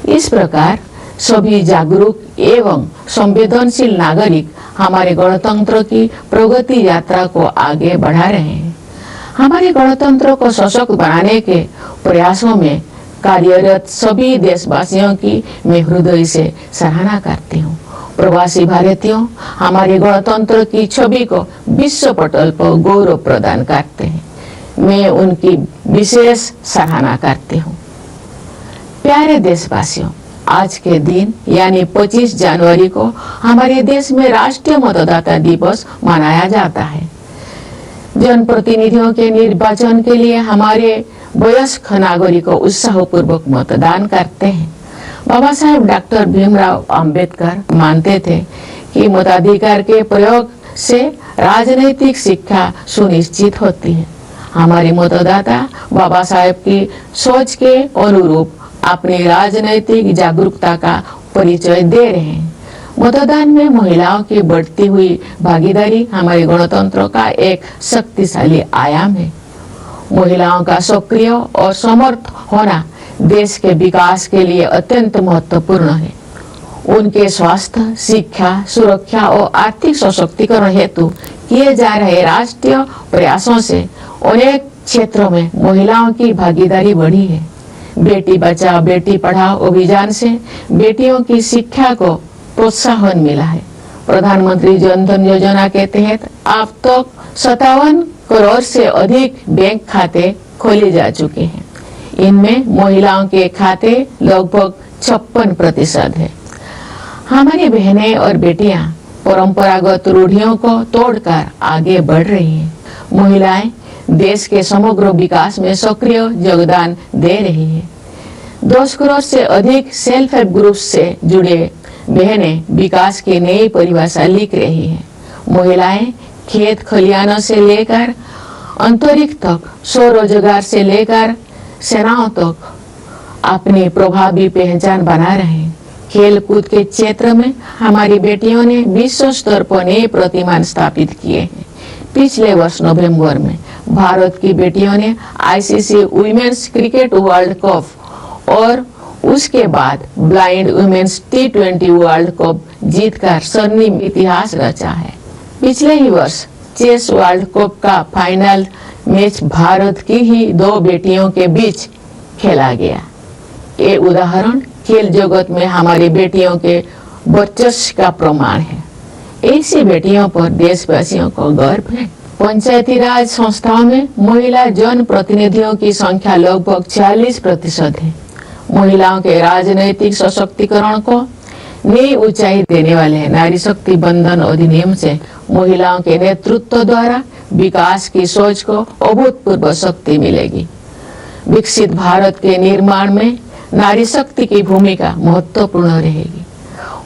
इस प्रकार सभी जागरूक एवं संवेदनशील नागरिक हमारे गणतंत्र की प्रगति यात्रा को आगे बढ़ा रहे हैं। हमारे गणतंत्र को सशक्त बनाने के प्रयासों में कार्यरत सभी देशवासियों की मैं हृदय से सराहना करती हूँ। प्रवासी भारतीयों हमारे गणतंत्र की छवि को विश्व पटल पर गौरव प्रदान करते हैं। मैं उनकी विशेष सराहना करती हूँ। प्यारे देशवासियों, आज के दिन यानी 25 जनवरी को हमारे देश में राष्ट्रीय मतदाता दिवस मनाया जाता है। जनप्रतिनिधियों के निर्वाचन के लिए हमारे वयस्क नागरिकों उत्साहपूर्वक मतदान करते हैं। बाबा साहेब डॉक्टर भीमराव अंबेडकर मानते थे कि मताधिकार के प्रयोग से राजनीतिक शिक्षा सुनिश्चित होती है। हमारे मतदाता बाबा साहेब की सोच के अनुरूप अपनी राजनीतिक जागरूकता का परिचय दे रहे हैं। मतदान में महिलाओं की बढ़ती हुई भागीदारी हमारे गणतंत्र का एक शक्तिशाली आयाम है। महिलाओं का सक्रिय और समर्थ होना देश के विकास के लिए अत्यंत महत्वपूर्ण है। उनके स्वास्थ्य, शिक्षा, सुरक्षा और आर्थिक सशक्तिकरण हेतु किए जा रहे राष्ट्रीय प्रयासों से अनेक क्षेत्रों में महिलाओं की भागीदारी बढ़ी है। बेटी बचाओ बेटी पढ़ाओ अभियान से बेटियों की शिक्षा को प्रोत्साहन मिला है। प्रधानमंत्री जन धन योजना के तहत अब तक 57 करोड़ से अधिक बैंक खाते खोले जा चुके हैं। इनमें महिलाओं के खाते लगभग 56% है। हमारी बहनें और बेटियां परंपरागत रूढ़ियों को तोड़कर आगे बढ़ रही हैं। महिलाएं देश के समग्र विकास में सक्रिय योगदान दे रही है। 10 करोड़ से अधिक सेल्फ हेल्प ग्रुप से जुड़े बहनें विकास की नई परिभाषा लिख रही हैं। महिलाएं खेत खलिहानों से लेकर अंतरिक्ष तक, स्वरोजगार से लेकर सेनाओं तक अपनी प्रभावी पहचान बना रहे हैं। खेल कूद के क्षेत्र में हमारी बेटियों ने विश्व स्तर पर नए प्रतिमान स्थापित किए हैं। पिछले वर्ष नवंबर में भारत की बेटियों ने ICC women's cricket world cup और उसके बाद blind women's T20 world cup जीतकर स्वर्णिम इतिहास रचा है। पिछले ही वर्ष चेस वर्ल्ड कप का फाइनल मैच भारत की ही 2 बेटियों के बीच खेला गया। ये उदाहरण खेल जगत में हमारी बेटियों के वर्चस्व का प्रमाण है। ऐसी बेटियों पर देशवासियों को गर्व है। पंचायती राज संस्थाओं में महिला जन प्रतिनिधियों की संख्या लगभग 40% है। महिलाओं के राजनीतिक सशक्तिकरण को नई ऊंचाई देने वाले नारी शक्ति बंधन अधिनियम से महिलाओं के नेतृत्व द्वारा विकास की सोच को अभूतपूर्व शक्ति मिलेगी। विकसित भारत के निर्माण में नारी शक्ति की भूमिका महत्वपूर्ण रहेगी।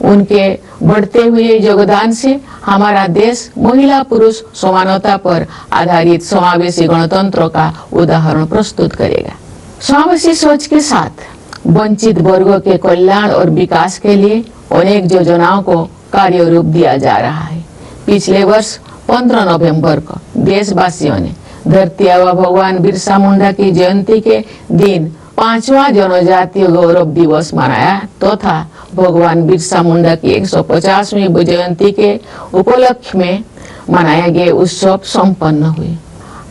उनके बढ़ते हुए योगदान से हमारा देश महिला पुरुष समानता पर आधारित समावेशी गणतंत्र का उदाहरण प्रस्तुत करेगा। समावेशी सोच के साथ वंचित वर्गों के कल्याण और विकास के लिए अनेक योजनाओं को कार्य रूप दिया जा रहा है। पिछले वर्ष 15 नवंबर को देशवासियों ने धरती आबा भगवान बिरसा मुंडा की जयंती के दिन 5वां जनजातीय गौरव दिवस मनाया तथा भगवान बिरसा मुंडा की 150वीं जयंती के उपलक्ष्य में मनाए गए उत्सव संपन्न हुए।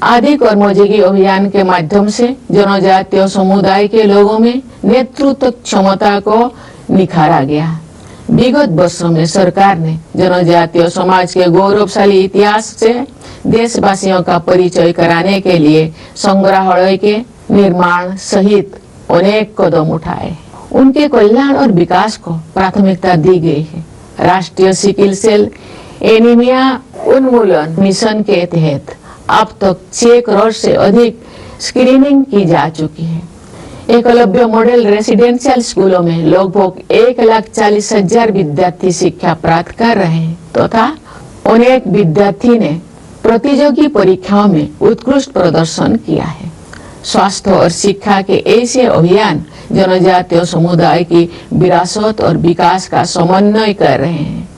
आदि कर्मयोगी अभियान के माध्यम से जनजातीय समुदाय के लोगों में नेतृत्व क्षमता को निखारा गया। विगत वर्षों में सरकार ने जनजातीय समाज के गौरवशाली इतिहास से देशवासियों का परिचय कराने के लिए संग्रहालय के निर्माण सहित अनेक कदम उठाए। उनके कल्याण और विकास को प्राथमिकता दी गई है। राष्ट्रीय सिकिल सेल एनीमिया उन्मूलन मिशन के तहत अब तक 6 करोड़ से अधिक स्क्रीनिंग की जा चुकी है। एकलव्य मॉडल रेसिडेंशियल स्कूलों में लगभग 1,40,000 विद्यार्थी शिक्षा प्राप्त कर रहे हैं तथा अनेक विद्यार्थी ने प्रतियोगी परीक्षाओं में उत्कृष्ट प्रदर्शन किया है। स्वास्थ्य और शिक्षा के ऐसे अभियान जनजातीय समुदाय की विरासत और विकास का समन्वय कर रहे हैं।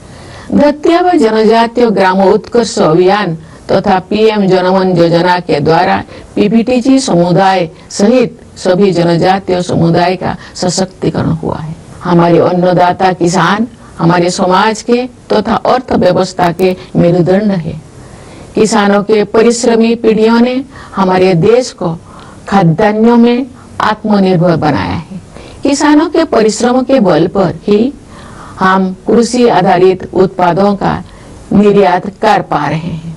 धरती आबा जनजातीय ग्राम उत्कर्ष अभियान तथा PM जनमन योजना के द्वारा PPTG समुदाय सहित सभी जनजातीय समुदाय का सशक्तिकरण हुआ है। हमारे अन्नदाता किसान हमारे समाज के तथा अर्थव्यवस्था के मेरुदंड है। किसानों के परिश्रमी पीढ़ियों ने हमारे देश को खाद्यान्नों में आत्मनिर्भर बनाया है। किसानों के परिश्रम के बल पर ही हम कृषि आधारित उत्पादों का निर्यात कर पा रहे हैं।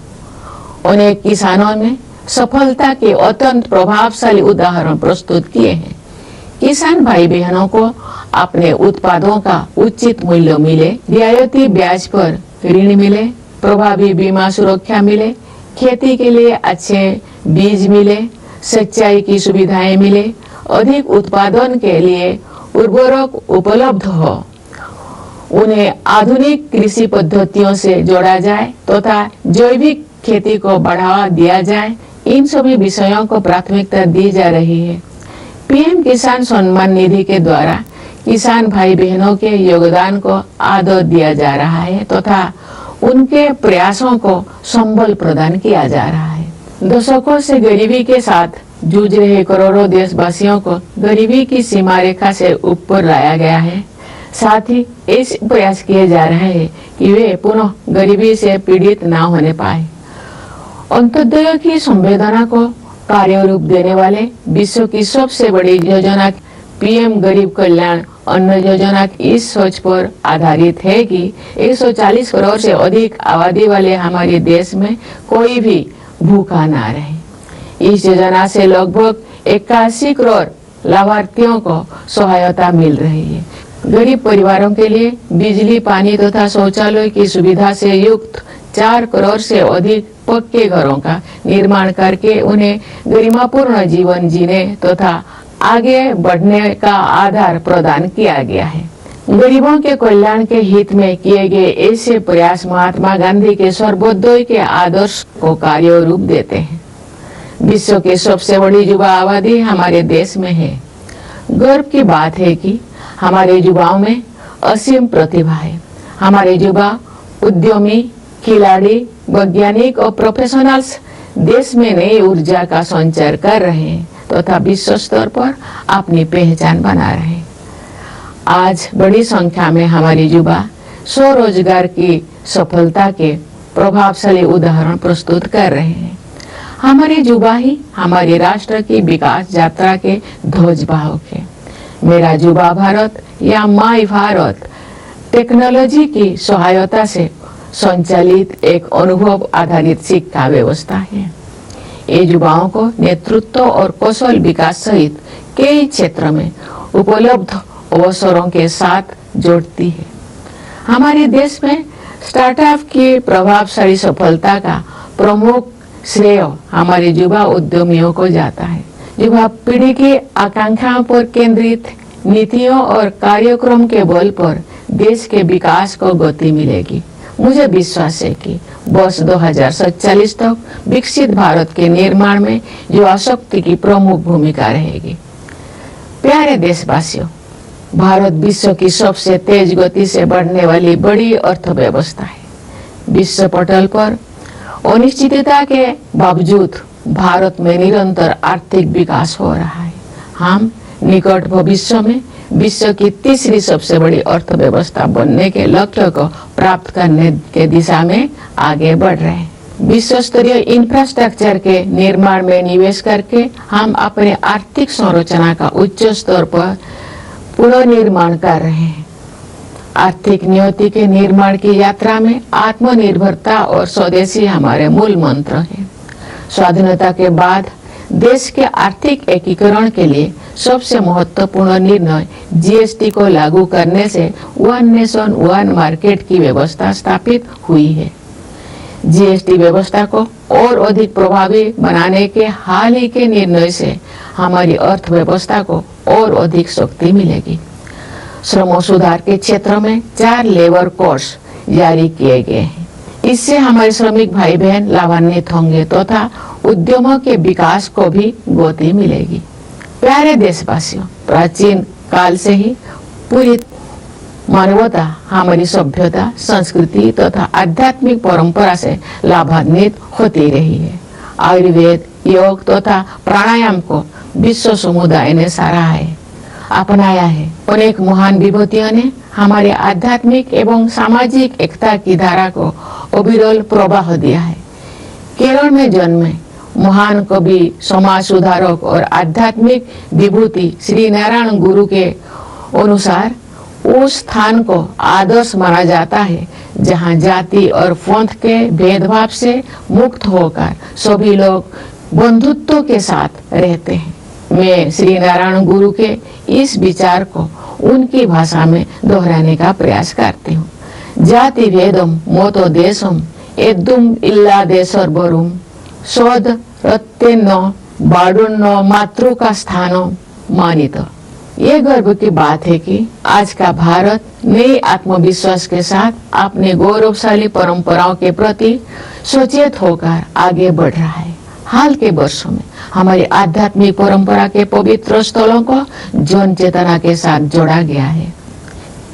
अनेक किसानों ने सफलता के अत्यंत प्रभावशाली उदाहरण प्रस्तुत किए हैं। किसान भाई बहनों को अपने उत्पादों का उचित मूल्य मिले, रियायती ब्याज पर ऋण मिले, प्रभावी बीमा सुरक्षा मिले, खेती के लिए अच्छे बीज मिले, सिंचाई की सुविधाएं मिले, अधिक उत्पादन के लिए उर्वरक उपलब्ध हो, उन्हें आधुनिक कृषि पद्धतियों से जोड़ा जाए तथा जैविक खेती को बढ़ावा दिया जाए। इन सभी विषयों को प्राथमिकता दी जा रही है। पीएम किसान सम्मान निधि के द्वारा किसान भाई बहनों के योगदान को आदर दिया जा रहा है तथा उनके प्रयासों को संबल प्रदान किया जा रहा है। दशकों से गरीबी के साथ जूझ रहे करोड़ों देशवासियों को गरीबी की सीमा रेखा से ऊपर लाया गया है। साथ ही ऐसे प्रयास किए जा रहे हैं कि वे पुनः गरीबी से पीड़ित ना होने पाए। अंत्योदय की संवेदना को कार्य रूप देने वाले विश्व की सबसे बड़ी योजना पीएम गरीब कल्याण अन्न योजना इस सोच पर आधारित है कि 140 करोड़ से अधिक आबादी वाले हमारे देश में कोई भी भूखा ना रहे। इस योजना से लगभग 81 करोड़ लाभार्थियों को सहायता मिल रही है। गरीब परिवारों के लिए बिजली, पानी तथा शौचालय की सुविधा से युक्त 4 करोड़ से अधिक पक्के घरों का निर्माण करके उन्हें गरिमापूर्ण जीवन जीने तथा आगे बढ़ने का आधार प्रदान किया गया है। गरीबों के कल्याण के हित में किए गए ऐसे प्रयास महात्मा गांधी के सर्वोदय के आदर्श को कार्य रूप देते हैं। विश्व की सबसे बड़ी युवा आबादी हमारे देश में है। गर्व की बात है कि हमारे युवाओं में असीम प्रतिभा है। हमारे युवा उद्यमी, खिलाड़ी, वैज्ञानिक और प्रोफेशनल्स देश में नई ऊर्जा का संचार कर रहे हैं तथा विश्व स्तर पर अपनी पहचान बना रहे हैं। आज बड़ी संख्या में हमारे युवा स्वरोजगार की सफलता के प्रभावशाली उदाहरण प्रस्तुत कर रहे हैं। हमारे युवा ही हमारे राष्ट्र की विकास यात्रा के ध्वजवाहक है। मेरा युवा भारत या माई भारत टेक्नोलॉजी की सहायता से संचालित एक अनुभव आधारित शिक्षा व्यवस्था है। ये युवाओं को नेतृत्व और कौशल विकास सहित कई क्षेत्र में उपलब्ध अवसरों के साथ जोड़ती है। हमारे देश में स्टार्टअप की प्रभावशाली सफलता का प्रमुख श्रेय हमारे युवा उद्यमियों को जाता है। युवा पीढ़ी की आकांक्षाओं पर केंद्रित नीतियों और कार्यक्रम के बल पर देश के विकास को गति मिलेगी। मुझे विश्वास है कि वर्ष 2047 तक विकसित भारत के निर्माण में युवा शक्ति की प्रमुख भूमिका रहेगी। प्यारे देशवासियों, भारत विश्व की सबसे तेज गति से बढ़ने वाली बड़ी अर्थव्यवस्था है। विश्व पटल पर अनिश्चितता के बावजूद भारत में निरंतर आर्थिक विकास हो रहा है। हम निकट भविष्य में विश्व की तीसरी सबसे बड़ी अर्थव्यवस्था बनने के लक्ष्य को प्राप्त करने के दिशा में आगे बढ़ रहे हैं। विश्व स्तरीय इंफ्रास्ट्रक्चर के निर्माण में निवेश करके हम अपने आर्थिक संरचना का उच्च स्तर पर पुनर्निर्माण कर रहे हैं। आर्थिक नियति के निर्माण की यात्रा में आत्मनिर्भरता और स्वदेशी हमारे मूल मंत्र हैं। स्वाधीनता के बाद देश के आर्थिक एकीकरण के लिए सबसे महत्वपूर्ण निर्णय जीएसटी को लागू करने से वन नेशन वन मार्केट की व्यवस्था स्थापित हुई है। जीएसटी व्यवस्था को और अधिक प्रभावी बनाने के हाल ही के निर्णय से हमारी अर्थव्यवस्था को और अधिक शक्ति मिलेगी। श्रम सुधार के क्षेत्र में 4 लेबर कोड्स जारी किए गए हैं। इससे हमारे श्रमिक भाई बहन लाभान्वित होंगे तथा उद्यमों के विकास को भी गति मिलेगी। प्यारे देशवासियों, प्राचीन काल से ही पूरी मानवता हमारी सभ्यता, संस्कृति तथा आध्यात्मिक परंपरा से लाभान्वित होती रही है। आयुर्वेद, योग तथा प्राणायाम को विश्व समुदाय ने सराहा है, अपनाया है। अनेक महान विभूतियों ने हमारे आध्यात्मिक एवं सामाजिक एकता की धारा को अविरल प्रवाह दिया है। केरल में जन्मे महान कवि, समाज सुधारक और आध्यात्मिक विभूति श्री नारायण गुरु के अनुसार उस स्थान को आदर्श माना जाता है जहां जाति और पंथ के भेदभाव से मुक्त होकर सभी लोग बंधुत्व के साथ रहते हैं। मैं श्री नारायण गुरु के इस विचार को उनकी भाषा में दोहराने का प्रयास करती हूँ। जाति भेदम मोतो देशम एदुम इल्ला देशर बरुम शोध रत्तेनो बाडुन्नो मातृ का स्थानो मानित। ये गर्व की बात है कि आज का भारत नई आत्मविश्वास के साथ अपने गौरवशाली परंपराओं के प्रति सचेत होकर आगे बढ़ रहा है। हाल के वर्षों में हमारी आध्यात्मिक परंपरा के पवित्र स्थलों को जन चेतना के साथ जोड़ा गया है।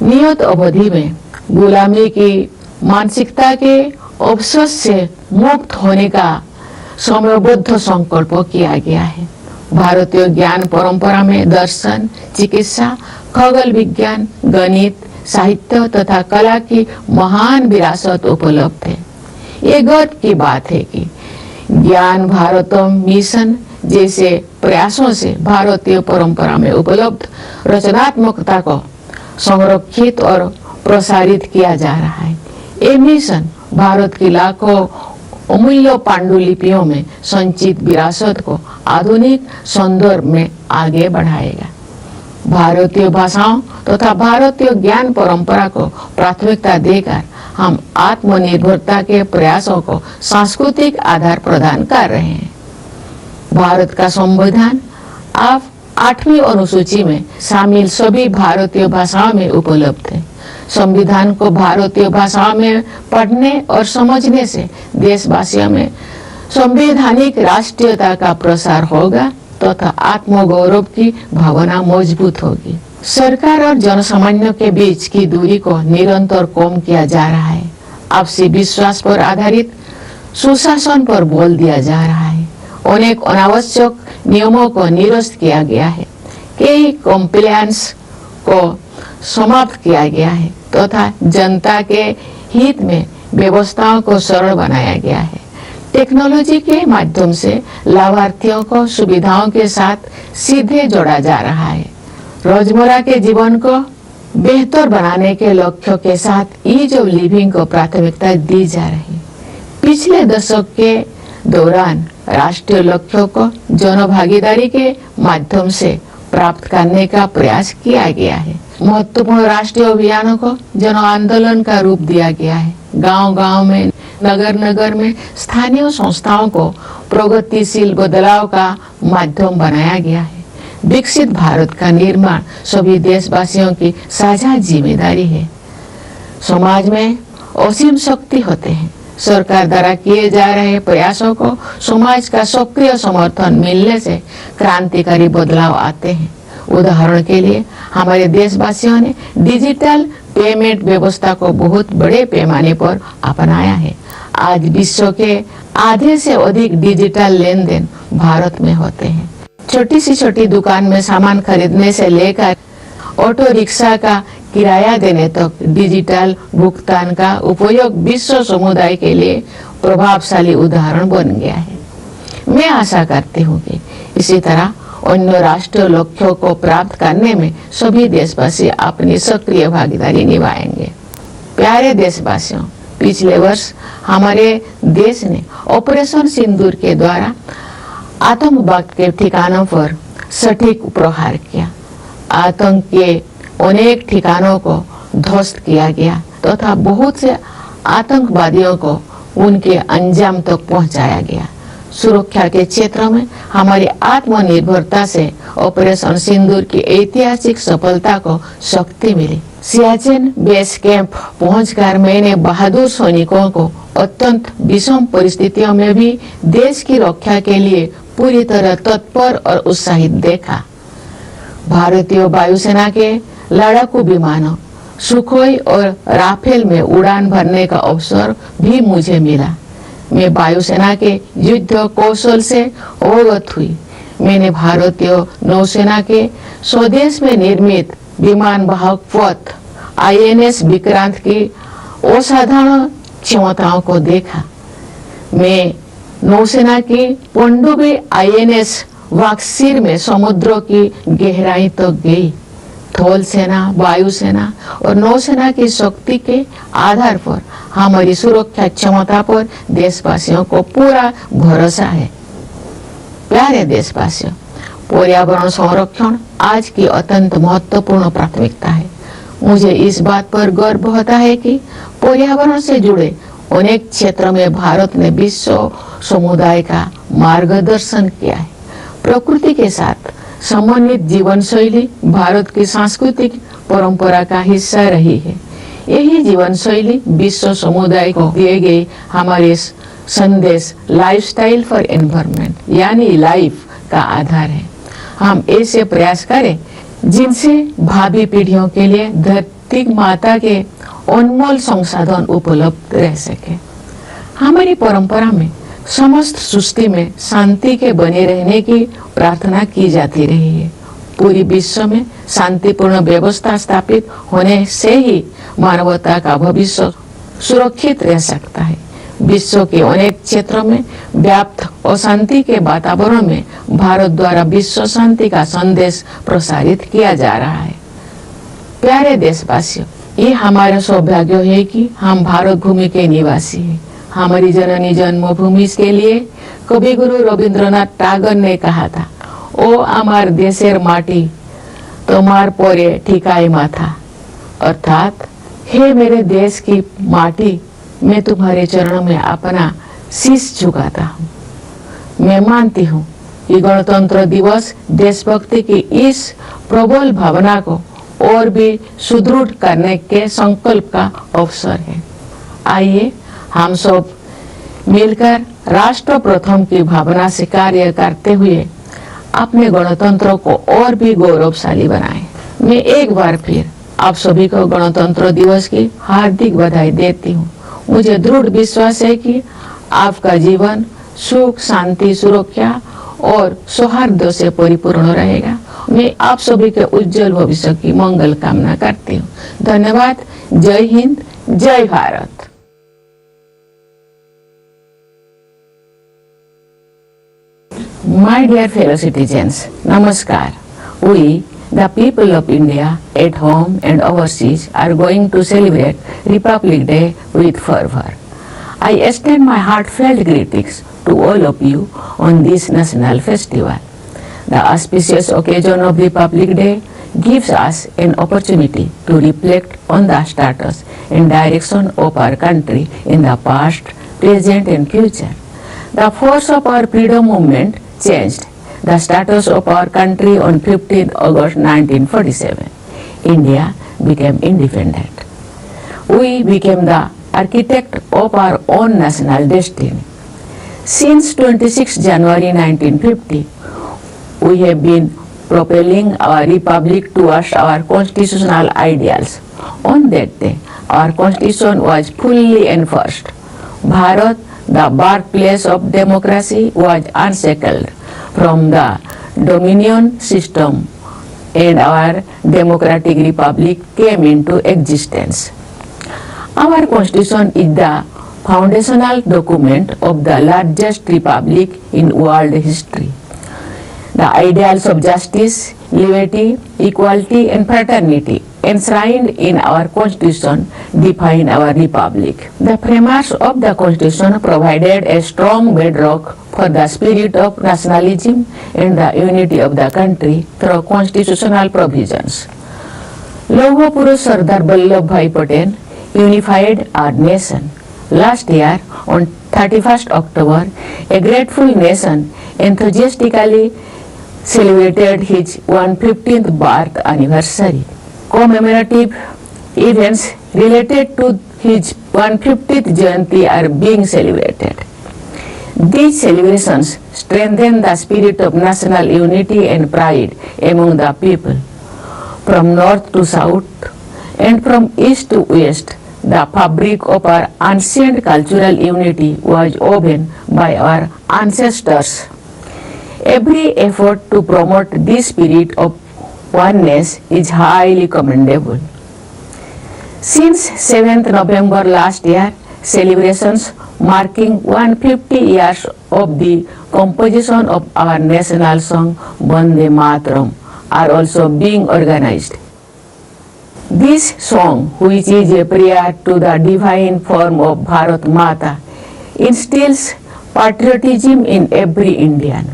नियत अवधि में गुलामी की मानसिकता के अवशोष से मुक्त होने का समयबद्ध संकल्प किया गया है। भारतीय ज्ञान परंपरा में दर्शन, चिकित्सा, खगोल विज्ञान, गणित, साहित्य तथा कला की महान विरासत उपलब्ध है। ये गर्व की बात है कि ज्ञान भारतम मिशन जैसे प्रयासों से भारतीय परंपरा में उपलब्ध रचनात्मकता को संरक्षित और प्रसारित किया जा रहा है। ये मिशन भारत की लाखों अमूल्य पांडुलिपियों में संचित विरासत को आधुनिक संदर्भ में आगे बढ़ाएगा। भारतीय भाषाओं तथा भारतीय ज्ञान परंपरा को प्राथमिकता देकर हम आत्मनिर्भरता के प्रयासों को सांस्कृतिक आधार प्रदान कर रहे हैं। भारत का संविधान अब 8वीं अनुसूची में शामिल सभी भारतीय भाषाओं में उपलब्ध है। संविधान को भारतीय भाषाओं में पढ़ने और समझने से देशवासियों में संवैधानिक राष्ट्रीयता का प्रसार होगा तथा आत्मगौरव की भावना मजबूत होगी। सरकार और जनसामान्य के बीच की दूरी को निरंतर कम किया जा रहा है। आपसी विश्वास पर आधारित सुशासन पर बल दिया जा रहा है। अनेक अनावश्यक नियमों को निरस्त किया गया है। कई कॉम्प्लायंस को समाप्त किया गया है तथा जनता के हित में व्यवस्थाओं को सरल बनाया गया है। टेक्नोलॉजी के माध्यम से लाभार्थियों को सुविधाओं के साथ सीधे जोड़ा जा रहा है। रोजमर्रा के जीवन को बेहतर बनाने के लक्ष्यों के साथ ईज ऑफ लिविंग को प्राथमिकता दी जा रही है। पिछले दशक के दौरान राष्ट्रीय लक्ष्यों को जन भागीदारी के माध्यम से प्राप्त करने का प्रयास किया गया है। महत्वपूर्ण राष्ट्रीय अभियानों को जन आंदोलन का रूप दिया गया है। गांव-गांव में, नगर-नगर में स्थानीय संस्थाओं को प्रगतिशील बदलाव का माध्यम बनाया गया है। विकसित भारत का निर्माण सभी देशवासियों की साझा जिम्मेदारी है। समाज में असीम शक्ति होते हैं। सरकार द्वारा किए जा रहे प्रयासों को समाज का सक्रिय समर्थन मिलने से क्रांतिकारी बदलाव आते हैं। उदाहरण के लिए हमारे देशवासियों ने डिजिटल पेमेंट व्यवस्था को बहुत बड़े पैमाने पर अपनाया है। आज विश्व के आधे से अधिक डिजिटल लेन देन भारत में होते हैं। छोटी सी छोटी दुकान में सामान खरीदने से लेकर ऑटो रिक्शा का किराया देने तक डिजिटल भुगतान का उपयोग विश्व समुदाय के लिए प्रभावशाली उदाहरण बन गया है। मैं आशा करती हूँ कि इसी तरह अन्य राष्ट्रीय लक्ष्यों को प्राप्त करने में सभी देशवासी अपनी सक्रिय भागीदारी निभाएंगे। प्यारे देशवासियों, पिछले वर्ष हमारे देश ने ऑपरेशन सिंदूर के द्वारा आतंकवाद के ठिकानों पर सटीक प्रहार किया। आतंक के अनेक ठिकानों को ध्वस्त किया गया तथा बहुत से आतंकवादियों को उनके अंजाम तक पहुंचाया गया। सुरक्षा के क्षेत्र में हमारी आत्मनिर्भरता से ऑपरेशन सिंदूर की ऐतिहासिक सफलता को शक्ति मिली। सियाचिन बेस कैंप पहुंचकर मैंने बहादुर सैनिकों को अत्यंत विषम परिस्थितियों में भी देश की रक्षा के लिए पूरी तरह तत्पर और उत्साहित देखा। भारतीय वायुसेना के लड़ाकू विमानों सुखोई और राफेल में उड़ान भरने का अवसर भी मुझे मिला। मैं वायुसेना के युद्ध कौशल से अवगत हुई। मैंने भारतीय नौसेना के स्वदेश में निर्मित विमान वाहक पथ INS विक्रांत की असाधारण क्षमताओं को देखा। मैं नौसेना की पनडुब्बी INS वाक्सीर में समुद्रों की गहराई तक गई। थल सेना, वायुसेना और नौसेना की शक्ति के आधार पर हमारी सुरक्षा क्षमता पर देशवासियों को पूरा भरोसा है। प्यारे देशवासियों, पर्यावरण संरक्षण आज की अत्यंत महत्वपूर्ण प्राथमिकता है। मुझे इस बात पर गर्व होता है कि पर्यावरण से जुड़े अनेक क्षेत्रों में भारत ने विश्व समुदाय का मार्गदर्शन किया है। प्रकृति के साथ समन्वित जीवन शैली भारत की सांस्कृतिक परंपरा का हिस्सा रही है। यही जीवन शैली विश्व समुदाय को दिए गए हमारे संदेश लाइफस्टाइल फॉर एनवायरनमेंट यानी लाइफ का आधार है। हम ऐसे प्रयास करें जिनसे भावी पीढ़ियों के लिए धरती माता के अनमोल संसाधन उपलब्ध रह सके। हमारी परंपरा में समस्त सृष्टि में शांति के बने रहने की प्रार्थना की जाती रही है। पूरी विश्व में शांतिपूर्ण व्यवस्था स्थापित होने से ही मानवता का भविष्य सुरक्षित रह सकता है। विश्व के अनेक क्षेत्रों में व्याप्त अशांति के वातावरण में भारत द्वारा विश्व शांति का संदेश प्रसारित किया जा रहा है। प्यारे देशवासियों, ये हमारा सौभाग्य है कि हम भारत भूमि के निवासी हैं। हमारी जननी जन्मभूमि के लिए कवि गुरु रविंद्रनाथ टैगोर ने कहा था, ओ आमार देशेर माटी तोमार परे ठिकाई माथा, अर्थात हे मेरे देश की माटी, मैं तुम्हारे चरणों में अपना शीश झुकाता हूँ। मैं मानती हूँ कि गणतंत्र दिवस देशभक्ति की इस प्रबल भावना को और भी सुदृढ़ करने के संकल्प का अवसर है। आइए हम सब मिलकर राष्ट्र प्रथम की भावना से कार्य करते हुए अपने गणतंत्र को और भी गौरवशाली बनाएं। मैं एक बार फिर आप सभी को गणतंत्र दिवस की हार्दिक बधाई देती हूँ। मुझे दृढ़ विश्वास है कि आपका जीवन सुख, शांति, सुरक्षा और सौहार्द से परिपूर्ण रहेगा। मैं आप सभी के उज्जवल भविष्य की मंगल कामना करती हूँ। धन्यवाद। जय हिंद, जय Bharat. My dear fellow citizens, Namaskar. We, the people of India, at home and overseas, are going to celebrate Republic Day with fervor. I extend my heartfelt greetings to all of you on this national festival. The auspicious occasion of Republic Day gives us an opportunity to reflect on the status and direction of our country in the past, present and future. The force of our freedom movement changed the status of our country on 15th August 1947. India became independent. We became the architect of our own national destiny. Since 26 January 1950, we have been propelling our republic towards our constitutional ideals. On that day, our constitution was fully enforced. Bharat, the birthplace of democracy, was unshackled from the dominion system and our democratic republic came into existence. Our constitution is the foundational document of the largest republic in world history. The ideals of justice, liberty, equality and fraternity enshrined in our constitution define our republic. The framers of the constitution provided a strong bedrock for the spirit of nationalism and the unity of the country through constitutional provisions. Lauh Purush Sardar Vallabhbhai Patel unified our nation. Last year, on 31st October, a grateful nation enthusiastically celebrated his 115th birth anniversary. Commemorative events related to his 150th Jayanti are being celebrated. These celebrations strengthen the spirit of national unity and pride among the people. From north to south and from east to west, the fabric of our ancient cultural unity was woven by our ancestors. Every effort to promote this spirit of oneness is highly commendable. Since 7th November last year, celebrations marking 150 years of the composition of our national song Vande Mataram are also being organized. This song, which is a prayer to the divine form of Bharat Mata, instills patriotism in every Indian.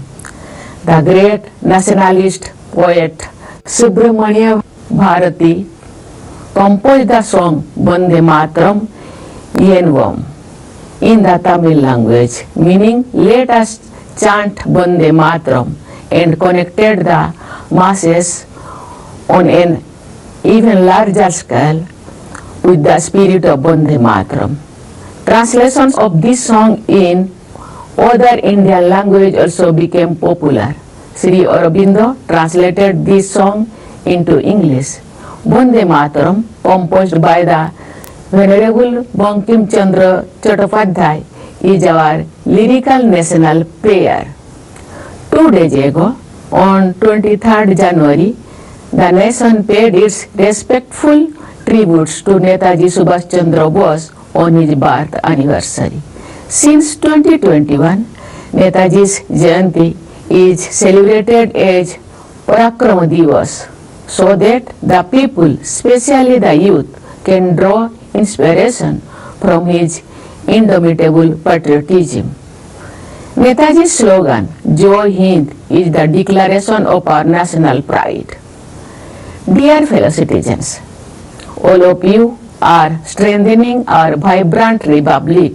The great nationalist poet Subramanya Bharati composed the song Vande Mataram Yenvam in the Tamil language, meaning let us chant Vande Mataram, and connected the masses on an even larger scale with the spirit of Vande Mataram. Translations of this song in other Indian language also became popular. Sri Aurobindo translated this song into English. Vande Mataram, composed by the Venerable Bankim Chandra Chattopadhyay, is our lyrical national prayer. 2 days ago, on 23rd January, the nation paid its respectful tributes to Netaji Subhash Chandra Bose on his birth anniversary. Since 2021, Netaji's Jayanti is celebrated as Parakrama Divas, so that the people, especially the youth, can draw inspiration from his indomitable patriotism. Netaji's slogan, Jai Hind, is the declaration of our national pride. Dear fellow citizens, all of you are strengthening our vibrant republic.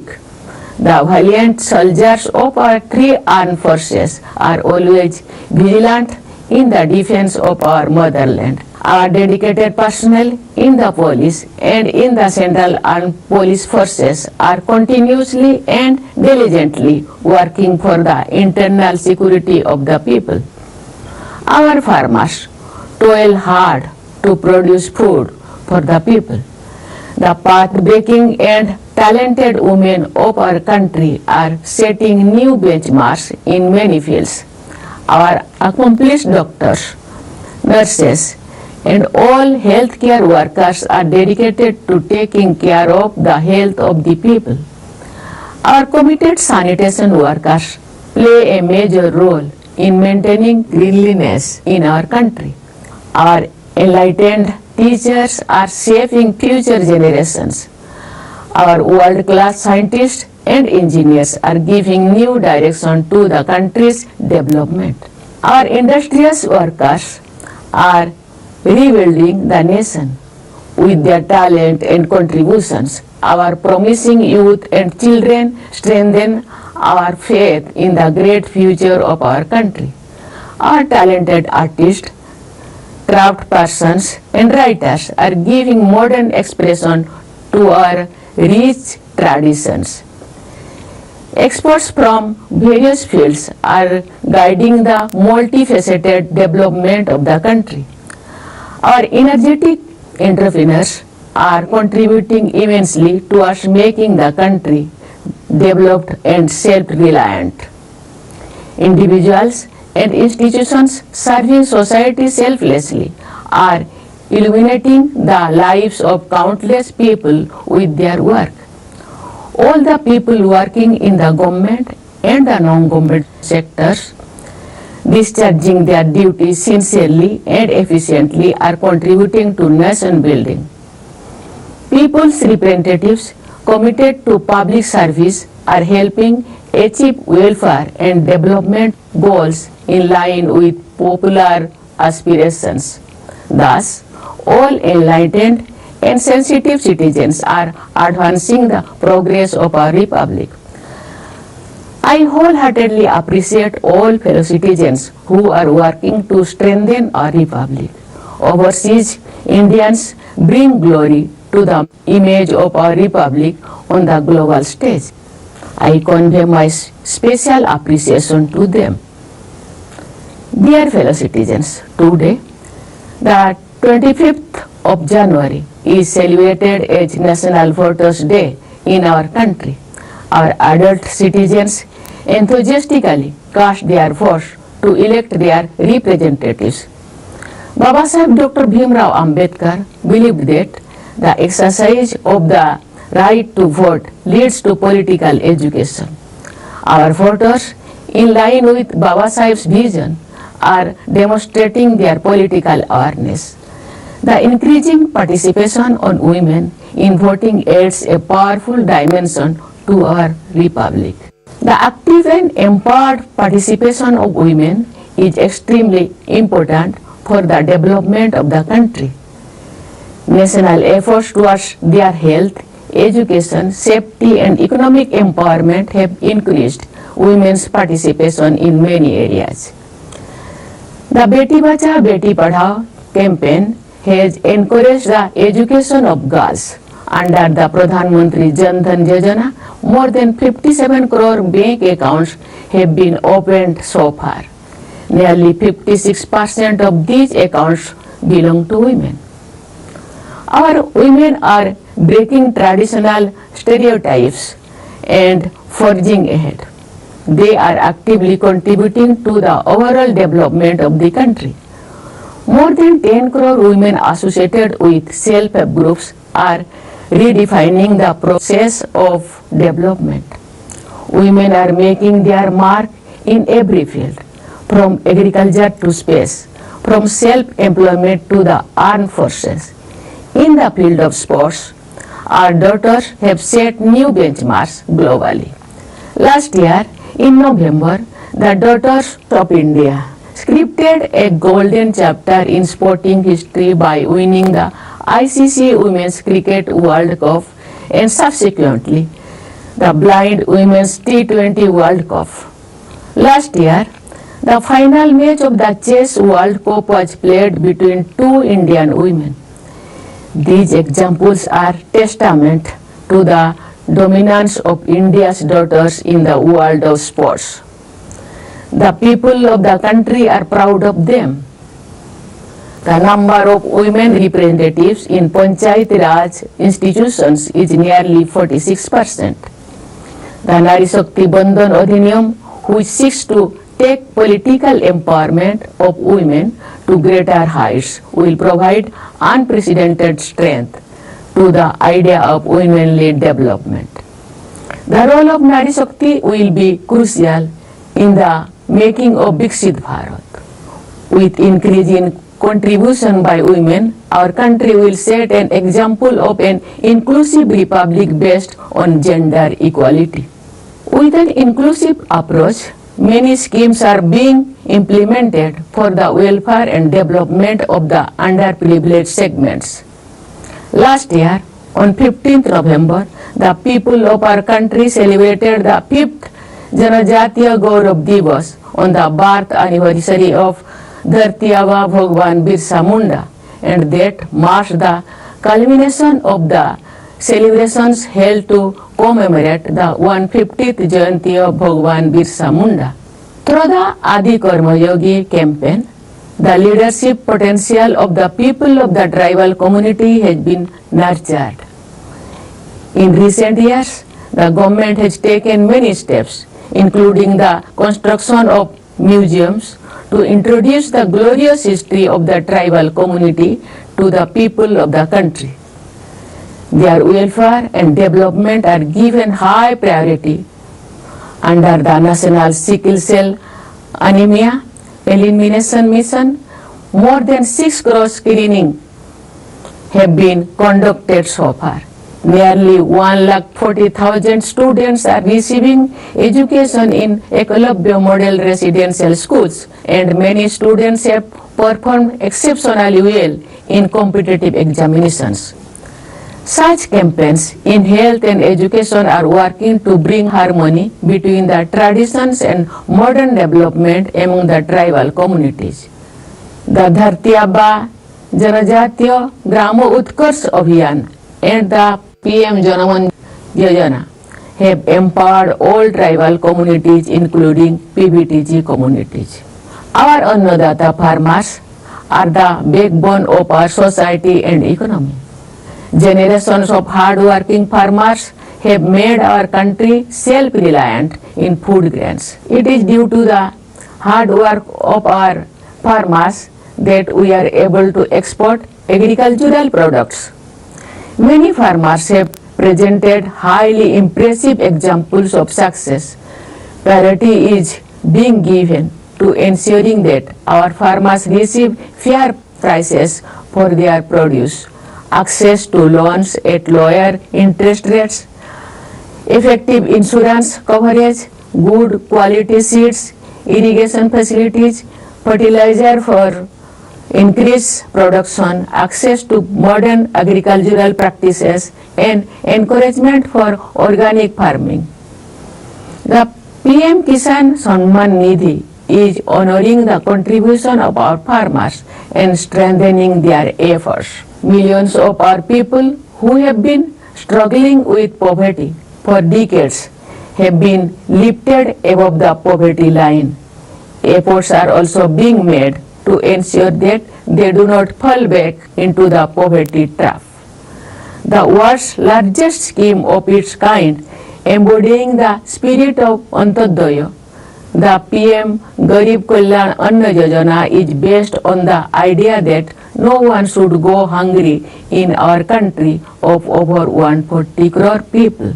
The valiant soldiers of our 3 armed forces are always vigilant in the defense of our motherland. Our dedicated personnel in the police and in the central armed police forces are continuously and diligently working for the internal security of the people. Our farmers toil hard to produce food for the people. The path-breaking and talented women of our country are setting new benchmarks in many fields. Our accomplished doctors, nurses, and all healthcare workers are dedicated to taking care of the health of the people. Our committed sanitation workers play a major role in maintaining cleanliness in our country. Our enlightened teachers are shaping future generations. Our world-class scientists and engineers are giving new direction to the country's development. Our industrious workers are rebuilding the nation with their talent and contributions. Our promising youth and children strengthen our faith in the great future of our country. Our talented artists, craft persons, and writers are giving modern expression to our rich traditions. Experts from various fields are guiding the multifaceted development of the country. Our energetic entrepreneurs are contributing immensely towards making the country developed and self-reliant. Individuals and institutions serving society selflessly are illuminating the lives of countless people with their work. All the people working in the government and the non-government sectors, discharging their duties sincerely and efficiently, are contributing to nation building. People's representatives committed to public service are helping achieve welfare and development goals in line with popular aspirations. Thus, all enlightened and sensitive citizens are advancing the progress of our republic. I wholeheartedly appreciate all fellow citizens who are working to strengthen our republic. Overseas Indians bring glory to the image of our republic on the global stage. I convey my special appreciation to them. Dear fellow citizens, today, the 25th of January is celebrated as National Voters' Day in our country. Our adult citizens enthusiastically cast their votes to elect their representatives. Baba Sahib Dr. Bhimrao Ambedkar believed that the exercise of the right to vote leads to political education. Our voters, in line with Baba Sahib's vision, are demonstrating their political awareness. The increasing participation on women in voting adds a powerful dimension to our republic. The active and empowered participation of women is extremely important for the development of the country. National efforts towards their health, education, safety and economic empowerment have increased women's participation in many areas. The Beti Bachao Beti Padhao campaign has encouraged the education of girls. Under the Pradhan Mantri Jan Dhan Yojana, more than 57 crore bank accounts have been opened so far. Nearly 56% of these accounts belong to women. Our women are breaking traditional stereotypes and forging ahead. They are actively contributing to the overall development of the country. More than 10 crore women associated with self-help groups are redefining the process of development. Women are making their mark in every field, from agriculture to space, from self-employment to the armed forces. In the field of sports, our daughters have set new benchmarks globally. Last year, in November, the Daughters of India scripted a golden chapter in sporting history by winning the ICC Women's Cricket World Cup and subsequently the Blind Women's T20 World Cup. Last year, the final match of the Chess World Cup was played between two Indian women. These examples are testament to the dominance of India's daughters in the world of sports. The people of the country are proud of them. The number of women representatives in Panchayat Raj institutions is nearly 46%. The Nari Shakti Bandhan Adhiniyam, which seeks to take political empowerment of women to greater heights, will provide unprecedented strength to the idea of women-led development. The role of Nari Shakti will be crucial in the making of Viksit Bharat. With increasing contribution by women, our country will set an example of an inclusive republic based on gender equality. With an inclusive approach, many schemes are being implemented for the welfare and development of the underprivileged segments. Last year, on 15th November, the people of our country celebrated the 5th Janajatiya Gaurav Divas on the birth anniversary of Dharti Aba Bhagwan Birsa Munda, and that marks the culmination of the celebrations held to commemorate the 150th Jayanti of Bhagwan Birsa Munda. Through the Adi Karma Yogi campaign, the leadership potential of the people of the tribal community has been nurtured. In recent years, the government has taken many steps, including the construction of museums, to introduce the glorious history of the tribal community to the people of the country. Their welfare and development are given high priority under the National Sickle Cell Anemia Elimination Mission. More than 6 crore screening have been conducted so far. Nearly 140,000 students are receiving education in Ekalabya Model Residential Schools, and many students have performed exceptionally well in competitive examinations. Such campaigns in health and education are working to bring harmony between the traditions and modern development among the tribal communities. The Dharti Aba Janajatiya Grama Utkarsh Abhiyan and the PM Janaman Yojana have empowered all tribal communities, including PBTG communities. Our Annadata farmers are the backbone of our society and economy. Generations of hard-working farmers have made our country self-reliant in food grains. It is due to the hard work of our farmers that we are able to export agricultural products. Many farmers have presented highly impressive examples of success. Priority is being given to ensuring that our farmers receive fair prices for their produce, access to loans at lower interest rates, effective insurance coverage, good quality seeds, irrigation facilities, fertilizer for increased production, access to modern agricultural practices, and encouragement for organic farming. The PM Kisan Samman Nidhi is honoring the contribution of our farmers and strengthening their efforts. Millions of our people who have been struggling with poverty for decades have been lifted above the poverty line. Efforts are also being made to ensure that they do not fall back into the poverty trap. The world's largest scheme of its kind, embodying the spirit of Antyodaya, the PM Garib Kalyan Anna Yojana is based on the idea that no one should go hungry in our country of over 140 crore people.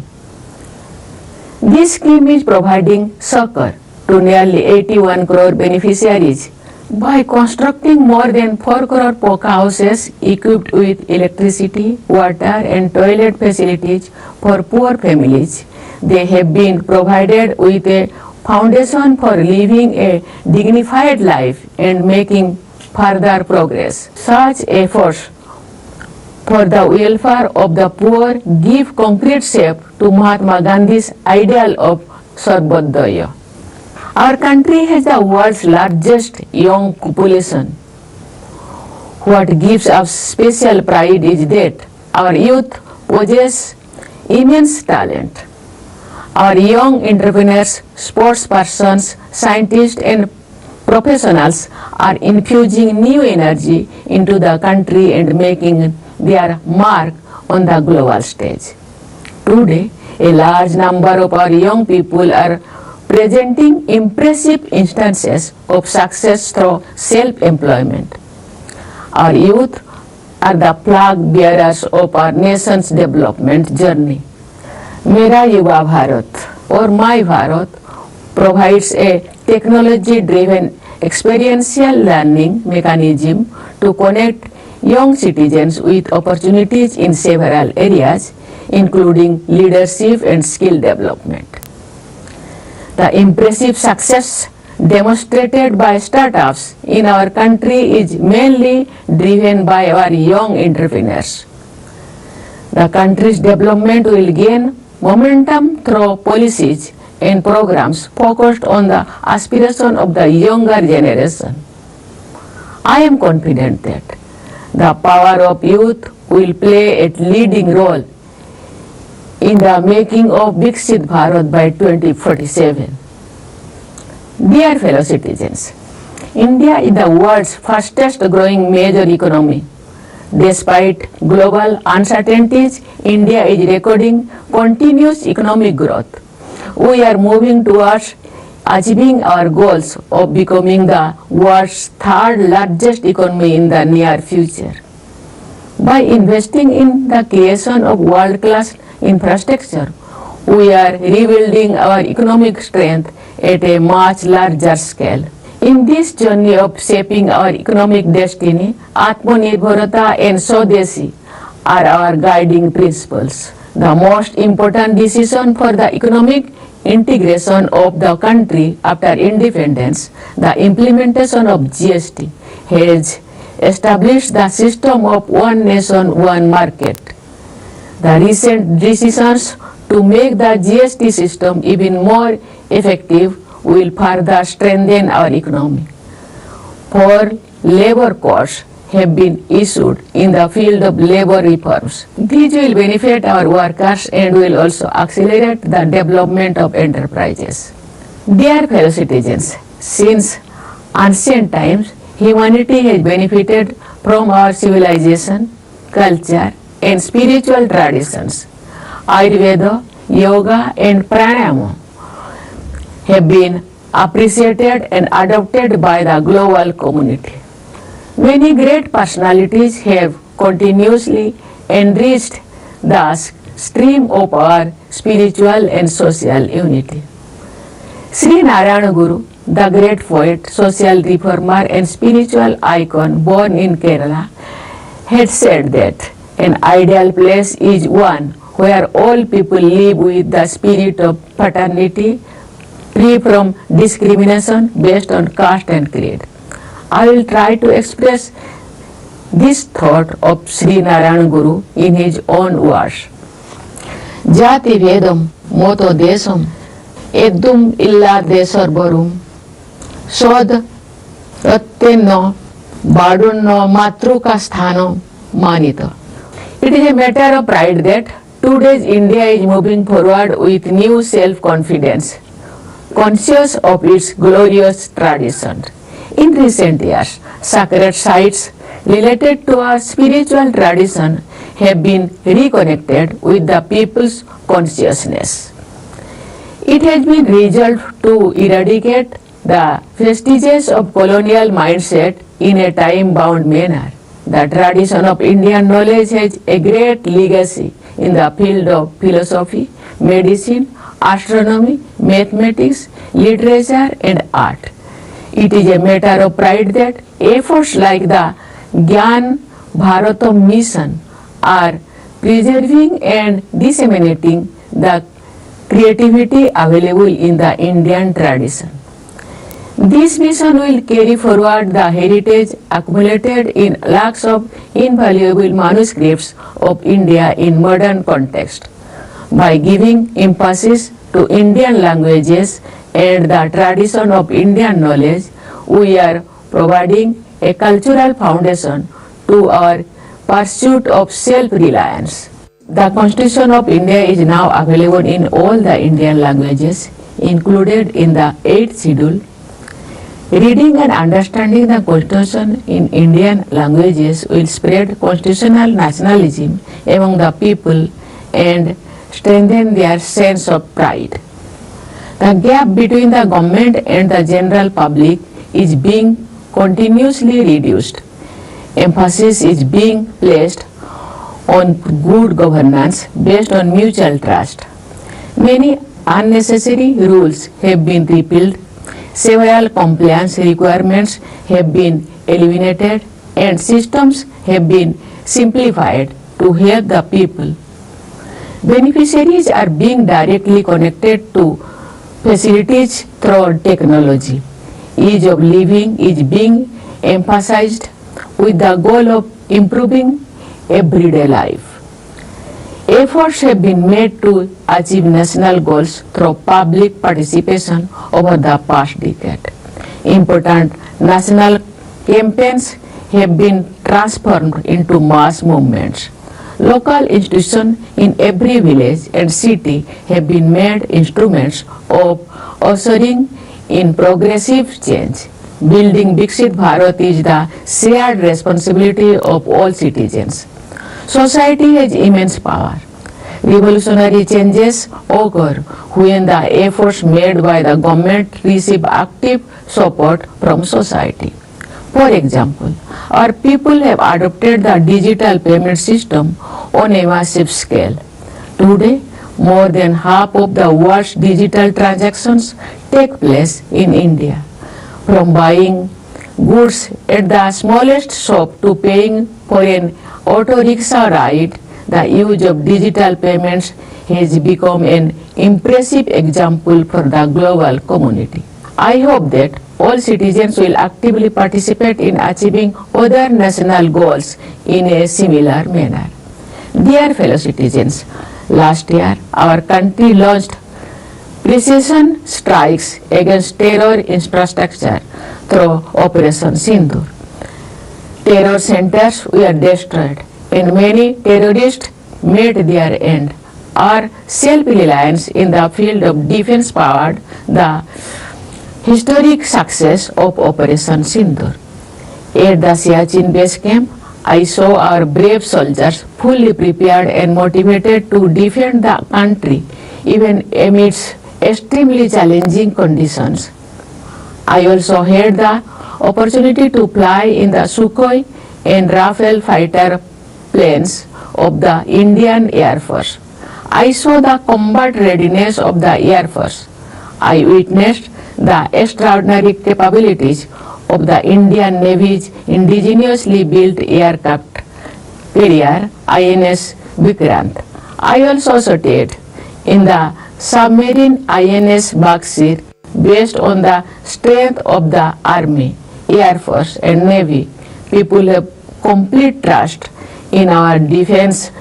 This scheme is providing succor to nearly 81 crore beneficiaries by constructing more than 4 crore poka houses equipped with electricity, water and toilet facilities for poor families. They have been provided with a foundation for living a dignified life and making further progress. Such efforts for the welfare of the poor give concrete shape to Mahatma Gandhi's ideal of Sarvodaya. Our country has the world's largest young population. What gives us special pride is that our youth possess immense talent. Our young entrepreneurs, sports persons, scientists and professionals are infusing new energy into the country and making their mark on the global stage. Today, a large number of our young people are presenting impressive instances of success through self-employment. Our youth are the flag bearers of our nation's development journey. Mera Yuva Bharat or My Bharat provides a technology-driven experiential learning mechanism to connect young citizens with opportunities in several areas, including leadership and skill development. The impressive success demonstrated by startups in our country is mainly driven by our young entrepreneurs. The country's development will gain momentum through policies and programs focused on the aspiration of the younger generation. I am confident that the power of youth will play a leading role in the making of Viksit Bharat by 2047. Dear fellow citizens, India is the world's fastest growing major economy. Despite global uncertainties, India is recording continuous economic growth. We are moving towards achieving our goals of becoming the world's third largest economy in the near future. By investing in the creation of world-class infrastructure, we are rebuilding our economic strength at a much larger scale. In this journey of shaping our economic destiny, Atmanirbharata and Swadeshi are our guiding principles. The most important decision for the economic integration of the country after independence, the implementation of GST, has established the system of one nation, one market. The recent decisions to make the GST system even more effective will further strengthen our economy. 4 labor codes have been issued in the field of labor reforms. These will benefit our workers and will also accelerate the development of enterprises. Dear fellow citizens, since ancient times, humanity has benefited from our civilization, culture, and spiritual traditions. Ayurveda, yoga, and pranayama have been appreciated and adopted by the global community. Many great personalities have continuously enriched the stream of our spiritual and social unity. Sri Narayana Guru, the great poet, social reformer, and spiritual icon born in Kerala, had said that an ideal place is one where all people live with the spirit of fraternity, free from discrimination based on caste and creed. I will try to express this thought of Sri Narayana Guru in his own words. Jati Vedam Moto Desam Edum illa Desorborum Sod Rattenno Badunno Matruka Sthano Manito. It is a matter of pride that today's India is moving forward with new self-confidence, conscious of its glorious traditions. In recent years, sacred sites related to our spiritual tradition have been reconnected with the people's consciousness. It has been resolved to eradicate the vestiges of colonial mindset in a time-bound manner. The tradition of Indian knowledge has a great legacy in the field of philosophy, medicine, astronomy, mathematics, literature, and art. It is a matter of pride that efforts like the Gyan Bharatam mission are preserving and disseminating the creativity available in the Indian tradition. This mission will carry forward the heritage accumulated in lakhs of invaluable manuscripts of India in modern context. By giving emphasis to Indian languages and the tradition of Indian knowledge, we are providing a cultural foundation to our pursuit of self-reliance. The Constitution of India is now available in all the Indian languages, included in the 8th schedule. Reading and understanding the Constitution in Indian languages will spread constitutional nationalism among the people and strengthen their sense of pride. The gap between the government and the general public is being continuously reduced. Emphasis is being placed on good governance based on mutual trust. Many unnecessary rules have been repealed, several compliance requirements have been eliminated, and systems have been simplified to help the people. Beneficiaries are being directly connected to facilities through technology. Ease of living is being emphasized with the goal of improving everyday life. Efforts have been made to achieve national goals through public participation over the past decade. Important national campaigns have been transformed into mass movements. Local institutions in every village and city have been made instruments of ushering in progressive change. Building Viksit Bharat is the shared responsibility of all citizens. Society has immense power. Revolutionary changes occur when the efforts made by the government receive active support from society. For example, our people have adopted the digital payment system on a massive scale. Today, more than half of the world's digital transactions take place in India. From buying goods at the smallest shop to paying for an auto rickshaw ride, the use of digital payments has become an impressive example for the global community. I hope that all citizens will actively participate in achieving other national goals in a similar manner. Dear fellow citizens, last year our country launched precision strikes against terror infrastructure through Operation Sindoor. Terror centers were destroyed and many terrorists made their end. Our self-reliance in the field of defense powered the historic success of Operation Sindoor. At the Siachen base camp, I saw our brave soldiers fully prepared and motivated to defend the country even amidst extremely challenging conditions. I also had the opportunity to fly in the Sukhoi and Rafale fighter planes of the Indian Air Force. I saw the combat readiness of the Air Force. I witnessed the extraordinary capabilities of the Indian Navy's indigenously built aircraft carrier INS Vikrant. I also studied in the submarine INS Baksir based on the strength of the Army, Air Force and Navy. People have complete trust in our defense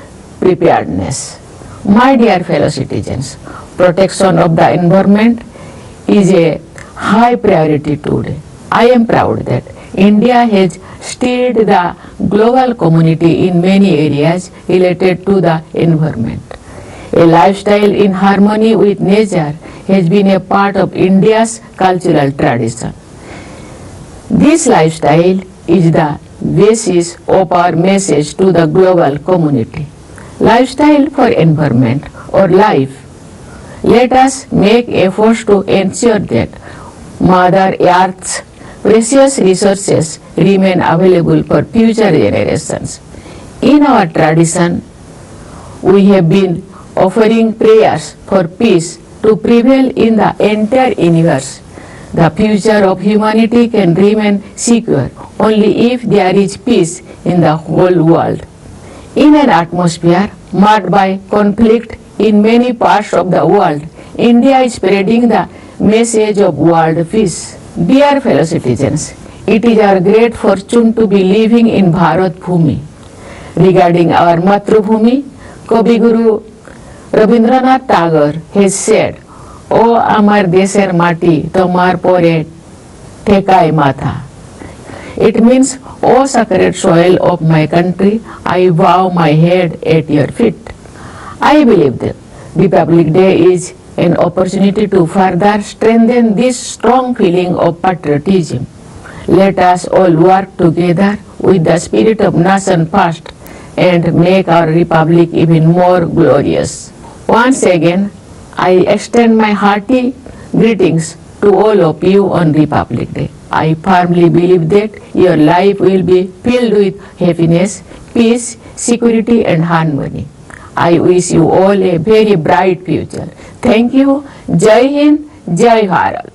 preparedness. My dear fellow citizens, protection of the environment is a high priority today. I am proud that India has steered the global community in many areas related to the environment. A lifestyle in harmony with nature has been a part of India's cultural tradition. This lifestyle is the basis of our message to the global community. Lifestyle for environment or life. Let us make efforts to ensure that Mother Earth's precious resources remain available for future generations. In our tradition, we have been offering prayers for peace to prevail in the entire universe. The future of humanity can remain secure only if there is peace in the whole world. In an atmosphere marked by conflict in many parts of the world, India is spreading the message of world peace. Dear fellow citizens, it is our great fortune to be living in Bharat Bhumi. Regarding our Matrubhumi, Kavi Guru Rabindranath Tagore has said, "O amar desher mati, tomar pore thekai matha." It means, "O sacred soil of my country, I bow my head at your feet." I believe that Republic Day is an opportunity to further strengthen this strong feeling of patriotism. Let us all work together with the spirit of nation first and make our republic even more glorious. Once again, I extend my hearty greetings to all of you on Republic Day. I firmly believe that your life will be filled with happiness, peace, security and harmony. I wish you all a very bright future. Thank you. Jai Hind, Jai Bharat.